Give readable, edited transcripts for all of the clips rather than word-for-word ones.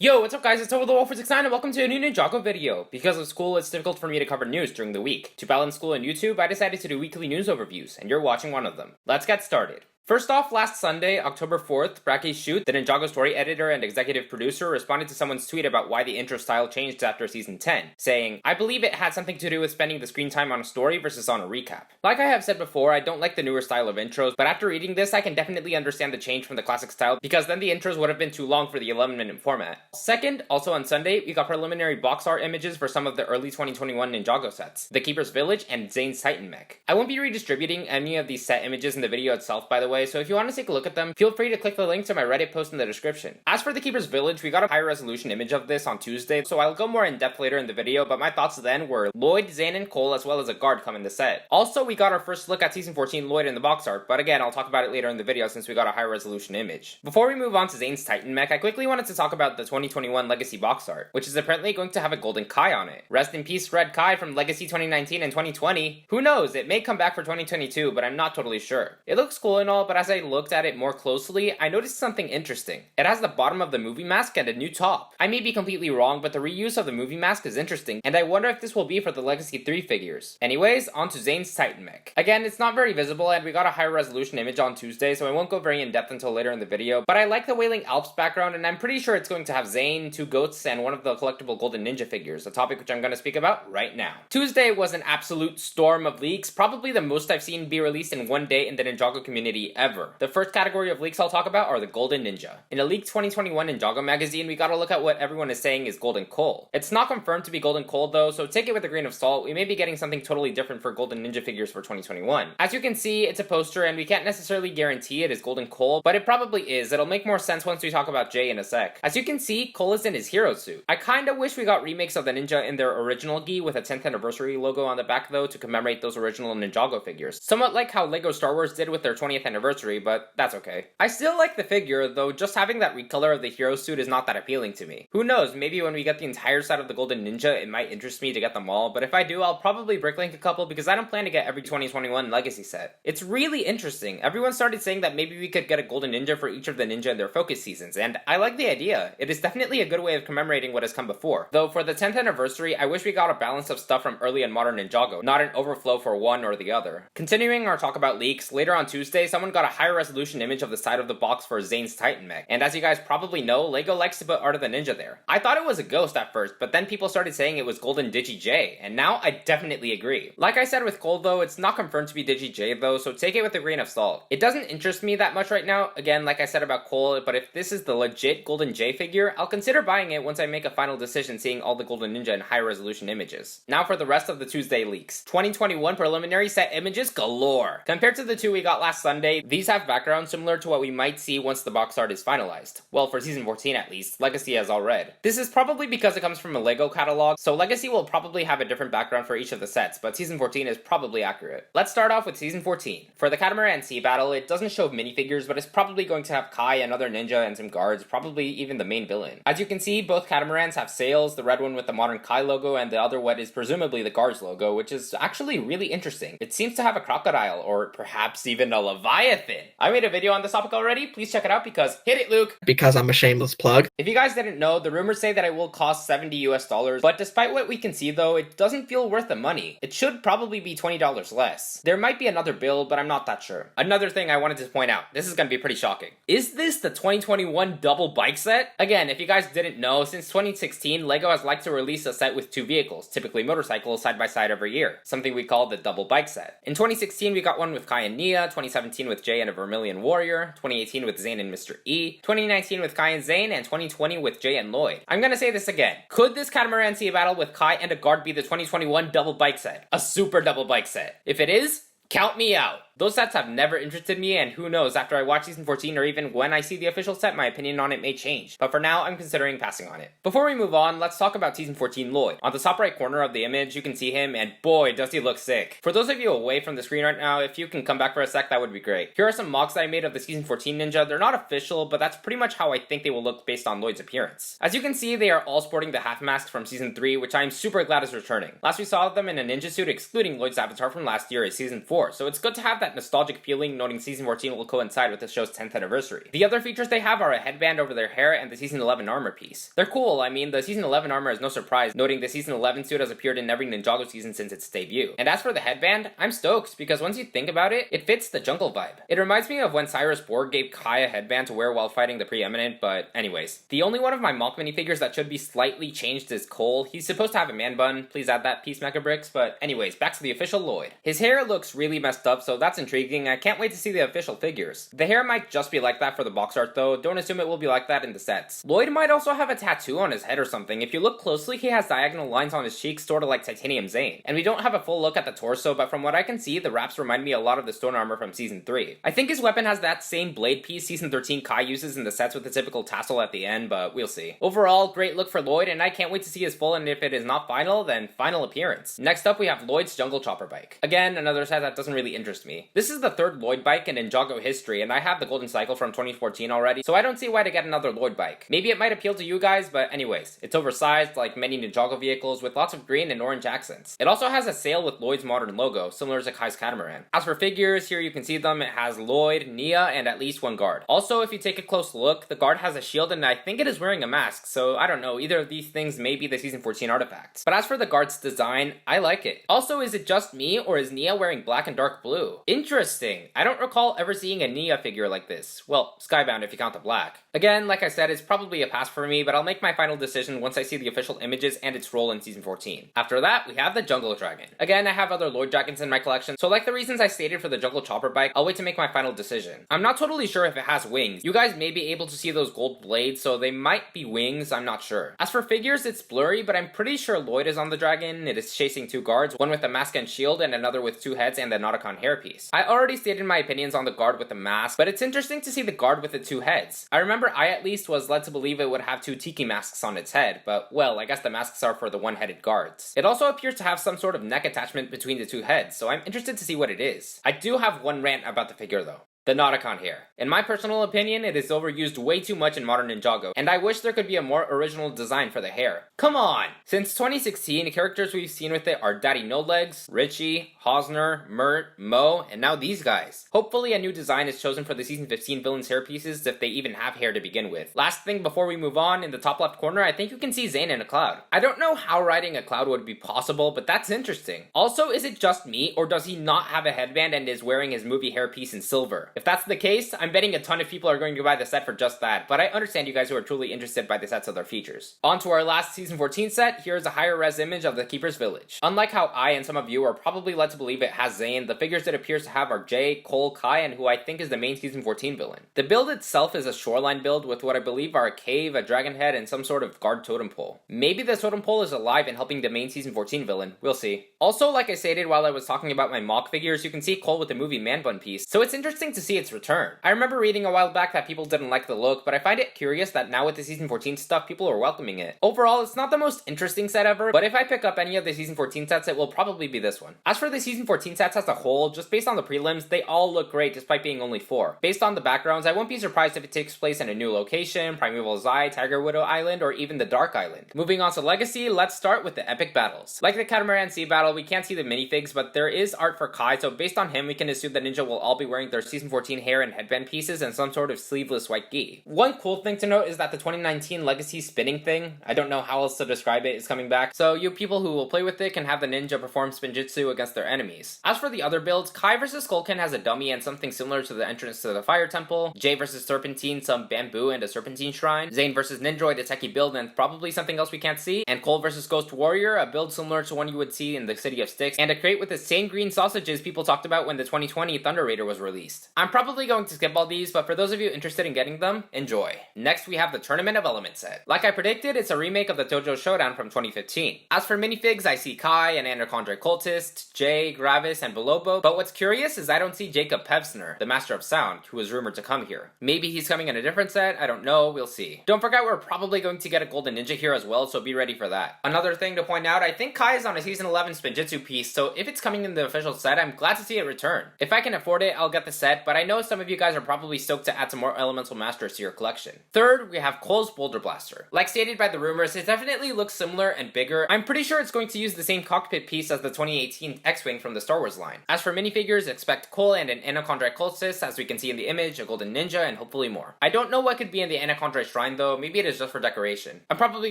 Yo, what's up guys, it's Over the Wolf469 and welcome to a new Ninjago video. Because of school, it's difficult for me to cover news during the week. To balance school and YouTube, I decided to do weekly news overviews, and you're watching one of them. Let's get started. First off, last Sunday, October 4th, Bracke Shoot, the Ninjago story editor and executive producer, responded to someone's tweet about why the intro style changed after season 10, saying, "I believe it had something to do with spending the screen time on a story versus on a recap." Like I have said before, I don't like the newer style of intros, but after reading this, I can definitely understand the change from the classic style, because then the intros would have been too long for the 11-minute format. Second, also on Sunday, we got preliminary box art images for some of the early 2021 Ninjago sets, The Keeper's Village and Zane's Titan Mech. I won't be redistributing any of these set images in the video itself, by the way, so if you want to take a look at them, feel free to click the link to my Reddit post in the description. As for The Keeper's Village, we got a high resolution image of this on Tuesday, so I'll go more in depth later in the video, but my thoughts then were Lloyd, Zane, and Cole, as well as a guard come in the set. Also, we got our first look at Season 14 Lloyd in the box art, but again, I'll talk about it later in the video since we got a high resolution image. Before we move on to Zane's Titan Mech, I quickly wanted to talk about the 2021 Legacy box art, which is apparently going to have a golden Kai on it. Rest in peace, Red Kai from Legacy 2019 and 2020. Who knows, it may come back for 2022, but I'm not totally sure. It looks cool and all, but as I looked at it more closely, I noticed something interesting. It has the bottom of the movie mask and a new top. I may be completely wrong, but the reuse of the movie mask is interesting, and I wonder if this will be for the Legacy 3 figures. Anyways, on to Zane's Titan Mech. Again, it's not very visible, and we got a higher resolution image on Tuesday, so I won't go very in depth until later in the video, but I like the Wailing Alps background, and I'm pretty sure it's going to have Zane, two goats, and one of the collectible golden ninja figures, a topic which I'm going to speak about right now. Tuesday was an absolute storm of leaks, probably the most I've seen be released in one day in the Ninjago community ever. The first category of leaks I'll talk about are the Golden Ninja. In a leaked 2021 Ninjago magazine, we got to look at what everyone is saying is Golden Cole. It's not confirmed to be Golden Cole though, so take it with a grain of salt. We may be getting something totally different for Golden Ninja figures for 2021. As you can see, it's a poster and we can't necessarily guarantee it is Golden Cole, but it probably is. It'll make more sense once we talk about Jay in a sec. As you can see, Cole is in his hero suit. I kinda wish we got remakes of the ninja in their original gi with a 10th anniversary logo on the back though to commemorate those original Ninjago figures. Somewhat like how LEGO Star Wars did with their 20th anniversary, but that's okay. I still like the figure, though just having that recolor of the hero suit is not that appealing to me. Who knows, maybe when we get the entire set of the Golden Ninja, it might interest me to get them all, but if I do, I'll probably bricklink a couple because I don't plan to get every 2021 Legacy set. It's really interesting. Everyone started saying that maybe we could get a Golden Ninja for each of the ninja in their focus seasons, and I like the idea. It is definitely a good way of commemorating what has come before. Though for the 10th anniversary, I wish we got a balance of stuff from early and modern Ninjago, not an overflow for one or the other. Continuing our talk about leaks, later on Tuesday, someone got a higher resolution image of the side of the box for Zane's Titan Mech, and as you guys probably know, LEGO likes to put Art of the Ninja there. I thought it was a ghost at first, but then people started saying it was Golden Digi J, and now I definitely agree. Like I said with Cole though, it's not confirmed to be Digi J though, so take it with a grain of salt. It doesn't interest me that much right now, again like I said about Cole, but if this is the legit Golden J figure, I'll consider buying it once I make a final decision seeing all the Golden Ninja in high resolution images. Now for the rest of the Tuesday leaks. 2021 preliminary set images galore! Compared to the two we got last Sunday, these have backgrounds similar to what we might see once the box art is finalized. Well, for Season 14 at least, Legacy has all red. This is probably because it comes from a LEGO catalog, so Legacy will probably have a different background for each of the sets, but Season 14 is probably accurate. Let's start off with Season 14. For the Catamaran Sea Battle, it doesn't show minifigures, but it's probably going to have Kai, another ninja, and some guards, probably even the main villain. As you can see, both Catamarans have sails, the red one with the modern Kai logo, and the other one is presumably the guards logo, which is actually really interesting. It seems to have a crocodile, or perhaps even a leviathan. I made a video on this topic already, please check it out because hit it, Luke! Because I'm a shameless plug. If you guys didn't know, the rumors say that it will cost $70 US, but despite what we can see though, it doesn't feel worth the money. It should probably be $20 less. There might be another build, but I'm not that sure. Another thing I wanted to point out, this is gonna be pretty shocking. Is this the 2021 double bike set? Again, if you guys didn't know, since 2016, LEGO has liked to release a set with two vehicles, typically motorcycles, side by side every year, something we call the double bike set. In 2016, we got one with Kai and Nia, 2017 with Jay and a Vermilion Warrior, 2018 with Zane and Mr. E, 2019 with Kai and Zane, and 2020 with Jay and Lloyd. I'm gonna say this again. Could this Catamaran Sea Battle with Kai and a guard be the 2021 double bike set? A super double bike set. If it is, count me out. Those sets have never interested me, and who knows, after I watch Season 14 or even when I see the official set, my opinion on it may change. But for now, I'm considering passing on it. Before we move on, let's talk about Season 14 Lloyd. On the top right corner of the image, you can see him, and boy, does he look sick. For those of you away from the screen right now, if you can come back for a sec, that would be great. Here are some mocks that I made of the Season 14 Ninja. They're not official, but that's pretty much how I think they will look based on Lloyd's appearance. As you can see, they are all sporting the half mask from Season 3, which I'm super glad is returning. Last we saw them in a ninja suit, excluding Lloyd's avatar from last year, is Season 4, so it's good to have that that nostalgic feeling, noting Season 14 will coincide with the show's 10th anniversary. The other features they have are a headband over their hair and the Season 11 armor piece. They're cool, I mean, the Season 11 armor is no surprise, noting the Season 11 suit has appeared in every Ninjago season since its debut. And as for the headband, I'm stoked, because once you think about it, it fits the jungle vibe. It reminds me of when Cyrus Borg gave Kai a headband to wear while fighting the Preeminent, but anyways. The only one of my mock minifigures that should be slightly changed is Cole. He's supposed to have a man bun, please add that Peacemaker bricks, but anyways, back to the official Lloyd. His hair looks really messed up, so that's intriguing. I can't wait to see the official figures. The hair might just be like that for the box art though, don't assume it will be like that in the sets. Lloyd might also have a tattoo on his head or something. If you look closely, he has diagonal lines on his cheeks, sorta like Titanium Zane. And we don't have a full look at the torso, but from what I can see, the wraps remind me a lot of the stone armor from Season 3. I think his weapon has that same blade piece Season 13 Kai uses in the sets with the typical tassel at the end, but we'll see. Overall, great look for Lloyd, and I can't wait to see his full, and if it is not final, then final appearance. Next up, we have Lloyd's Jungle Chopper bike. Again, another set that doesn't really interest me. This is the third Lloyd bike in Ninjago history, and I have the Golden Cycle from 2014 already, so I don't see why to get another Lloyd bike. Maybe it might appeal to you guys, but anyways, it's oversized like many Ninjago vehicles with lots of green and orange accents. It also has a sail with Lloyd's modern logo, similar to Kai's catamaran. As for figures, here you can see them. It has Lloyd, Nia, and at least one guard. Also, if you take a close look, the guard has a shield and I think it is wearing a mask, so I don't know, either of these things may be the Season 14 artifacts. But as for the guard's design, I like it. Also, is it just me, or is Nia wearing black and dark blue? Interesting. I don't recall ever seeing a Nia figure like this. Well, Skybound if you count the black. Again, like I said, it's probably a pass for me, but I'll make my final decision once I see the official images and its role in Season 14. After that, we have the Jungle Dragon. Again, I have other Lloyd Dragons in my collection, so like the reasons I stated for the Jungle Chopper bike, I'll wait to make my final decision. I'm not totally sure if it has wings. You guys may be able to see those gold blades, so they might be wings, I'm not sure. As for figures, it's blurry, but I'm pretty sure Lloyd is on the dragon. It is chasing two guards, one with a mask and shield, and another with two heads and the Nauticon hairpiece. I already stated my opinions on the guard with the mask, but it's interesting to see the guard with the two heads. I remember I at least was led to believe it would have two tiki masks on its head, but well, I guess the masks are for the one-headed guards. It also appears to have some sort of neck attachment between the two heads, so I'm interested to see what it is. I do have one rant about the figure though. The Nauticon hair. In my personal opinion, it is overused way too much in modern Ninjago, and I wish there could be a more original design for the hair. Come on! Since 2016, the characters we've seen with it are Daddy No Legs, Richie, Hosner, Mert, Mo, and now these guys. Hopefully a new design is chosen for the Season 15 villains' hair pieces if they even have hair to begin with. Last thing before we move on, in the top left corner, I think you can see Zane in a cloud. I don't know how riding a cloud would be possible, but that's interesting. Also, is it just me, or does he not have a headband and is wearing his movie hairpiece in silver? If that's the case, I'm betting a ton of people are going to buy the set for just that, but I understand you guys who are truly interested by the set's other features. On to our last Season 14 set, here's a higher res image of the Keeper's Village. Unlike how I and some of you are probably led to believe it has Zane, the figures it appears to have are Jay, Cole, Kai, and who I think is the main Season 14 villain. The build itself is a shoreline build with what I believe are a cave, a dragon head, and some sort of guard totem pole. Maybe the totem pole is alive and helping the main Season 14 villain, we'll see. Also, like I stated while I was talking about my mock figures, you can see Cole with the movie man bun piece, so it's interesting to see its return. I remember reading a while back that people didn't like the look, but I find it curious that now with the Season 14 stuff, people are welcoming it. Overall, it's not the most interesting set ever, but if I pick up any of the Season 14 sets, it will probably be this one. As for the Season 14 sets as a whole, just based on the prelims, they all look great despite being only 4. Based on the backgrounds, I won't be surprised if it takes place in a new location, Primeval Zai, Tiger Widow Island, or even the Dark Island. Moving on to Legacy, let's start with the epic battles. Like the Catamaran Sea battle, we can't see the minifigs, but there is art for Kai, so based on him, we can assume that Ninja will all be wearing their Season 14 hair and headband pieces and some sort of sleeveless white gi. One cool thing to note is that the 2019 Legacy spinning thing, I don't know how else to describe it, is coming back, so you people who will play with it can have the ninja perform spinjitzu against their enemies. As for the other builds, Kai vs Skullkin has a dummy and something similar to the entrance to the Fire Temple, Jay vs Serpentine, some bamboo and a Serpentine shrine, Zane vs Nindroid, a techie build and probably something else we can't see, and Cole vs Ghost Warrior, a build similar to one you would see in the City of Styx, and a crate with the same green sausages people talked about when the 2020 Thunder Raider was released. I'm probably going to skip all these, but for those of you interested in getting them, enjoy. Next, we have the Tournament of Elements set. Like I predicted, it's a remake of the Dojo Showdown from 2015. As for minifigs, I see Kai, an Anaconda cultist, Jay, Gravis, and Belobo, but what's curious is I don't see Jacob Pevsner, the Master of Sound, who is rumored to come here. Maybe he's coming in a different set, I don't know, we'll see. Don't forget we're probably going to get a Golden Ninja here as well, so be ready for that. Another thing to point out, I think Kai is on a Season 11 Spinjitzu piece, so if it's coming in the official set, I'm glad to see it return. If I can afford it, I'll get the set, but I know some of you guys are probably stoked to add some more Elemental Masters to your collection. Third, we have Cole's Boulder Blaster. Like stated by the rumors, it definitely looks similar and bigger. I'm pretty sure it's going to use the same cockpit piece as the 2018 X-Wing from the Star Wars line. As for minifigures, expect Cole and an Anachondrite Cultist, as we can see in the image, a Golden Ninja, and hopefully more. I don't know what could be in the Anachondrite Shrine though, maybe it is just for decoration. I'm probably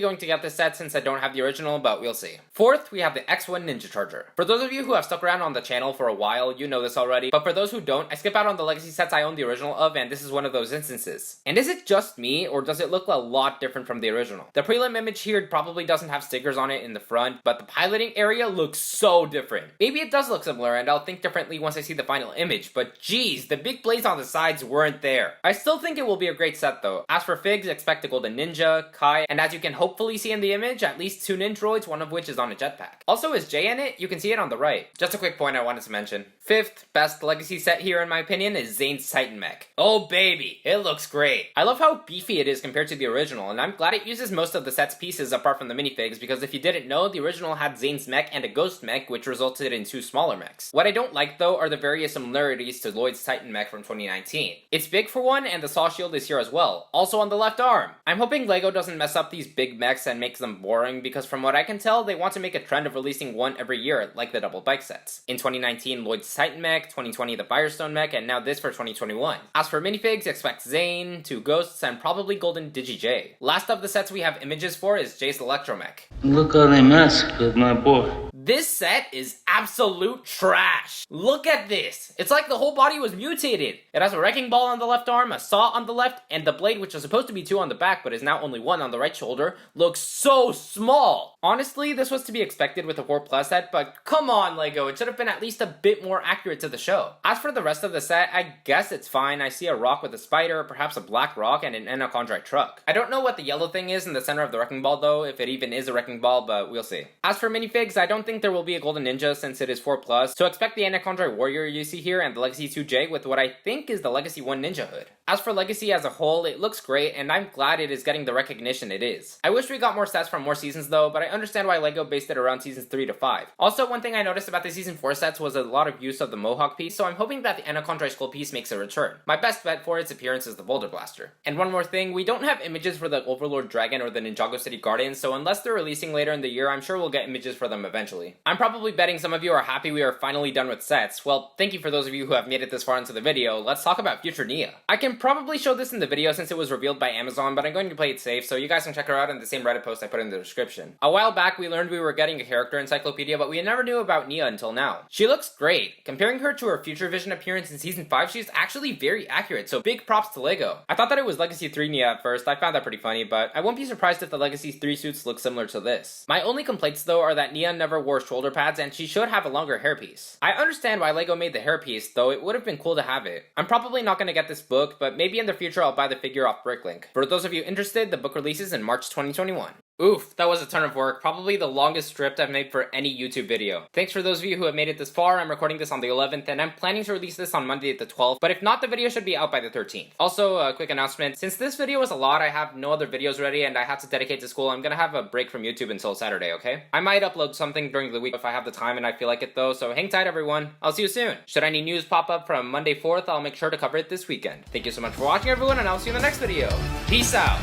going to get this set since I don't have the original, but we'll see. Fourth, we have the X1 Ninja Charger. For those of you who have stuck around on the channel for a while, you know this already, but for those who don't, I skip out on the legacy sets I own the original of, and this is one of those instances. And is it just me, or does it look a lot different from the original? The prelim image here probably doesn't have stickers on it in the front, but the piloting area looks so different. Maybe it does look similar, and I'll think differently once I see the final image, but geez, the big blades on the sides weren't there. I still think it will be a great set though. As for figs, expect a Golden Ninja, Kai, and as you can hopefully see in the image, at least 2 Ninjroids, one of which is on a jetpack. Also, is Jay in it? You can see it on the right. Just a quick point I wanted to mention. Fifth best legacy set here in my opinion is Zane's Titan Mech. Oh baby, it looks great. I love how beefy it is compared to the original, and I'm glad it uses most of the set's pieces apart from the minifigs, because if you didn't know, the original had Zane's mech and a Ghost mech, which resulted in 2 smaller mechs. What I don't like though are the various similarities to Lloyd's Titan mech from 2019. It's big for one, and the saw shield is here as well, also on the left arm. I'm hoping LEGO doesn't mess up these big mechs and makes them boring, because from what I can tell, they want to make a trend of releasing one every year, like the double bike sets. In 2019, Lloyd's Titan mech, 2020 the Firestone mech, and now this for 2021. As for minifigs, expect Zane, 2 Ghosts, and probably Golden Digi-J. Last of the sets we have images for is Jay's Electromech. Look how they massacred my boy. This set is absolute trash. Look at this. It's like the whole body was mutated. It has a wrecking ball on the left arm, a saw on the left, and the blade, which was supposed to be 2 on the back but is now only 1 on the right shoulder, looks so small. Honestly, this was to be expected with a 4+ set, but come on LEGO, it should have been at least a bit more accurate to the show. As for the rest of the set, I guess it's fine. I see a rock with a spider, perhaps a black rock, and an Anachondrite truck. I don't know what the yellow thing is in the center of the wrecking ball though, if it even is a wrecking ball, but we'll see. As for minifigs, I don't think there will be a Golden Ninja since it is 4+, so expect the Anachondrite Warrior you see here and the Legacy 2J with what I think is the Legacy 1 Ninja hood. As for Legacy as a whole, it looks great, and I'm glad it is getting the recognition it is. I wish we got more sets from more seasons though, but I understand why LEGO based it around seasons 3 to 5. Also, one thing I noticed about the season 4 sets was a lot of use of the Mohawk piece, so I'm hoping that the Anachondrite Skull piece makes a return. My best bet for its appearance is the Boulder Blaster. And one more thing, we don't have images for the Overlord Dragon or the Ninjago City Guardians, so unless they're releasing later in the year, I'm sure we'll get images for them eventually. I'm probably betting some of you are happy we are finally done with sets. Well, thank you for those of you who have made it this far into the video. Let's talk about future Nia. I can probably show this in the video since it was revealed by Amazon, but I'm going to play it safe, so you guys can check her out in the same Reddit post I put in the description. A while back, we learned we were getting a character encyclopedia, but we never knew about Nia until now. She looks great. Comparing her to her Future Vision appearance in Season 5, she's actually very accurate, so big props to LEGO. I thought that it was Legacy 3 Nia at first. I found that pretty funny, but I won't be surprised if the Legacy 3 suits look similar to this. My only complaints though are that Nia never wore shoulder pads, and she should have a longer hairpiece. I understand why LEGO made the hairpiece, though it would have been cool to have it. I'm probably not going to get this book, but maybe in the future I'll buy the figure off Bricklink. For those of you interested, the book releases in March 2021. Oof, that was a ton of work, probably the longest script I've made for any YouTube video. Thanks for those of you who have made it this far. I'm recording this on the 11th, and I'm planning to release this on Monday the 12th, but if not, the video should be out by the 13th. Also, a quick announcement, since this video was a lot, I have no other videos ready, and I have to dedicate to school. I'm gonna have a break from YouTube until Saturday, okay? I might upload something during the week if I have the time and I feel like it though, so hang tight everyone. I'll see you soon. Should any news pop up from Monday 4th, I'll make sure to cover it this weekend. Thank you so much for watching everyone, and I'll see you in the next video. Peace out.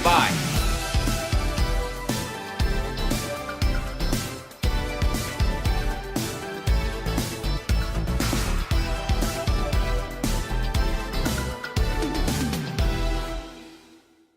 Bye.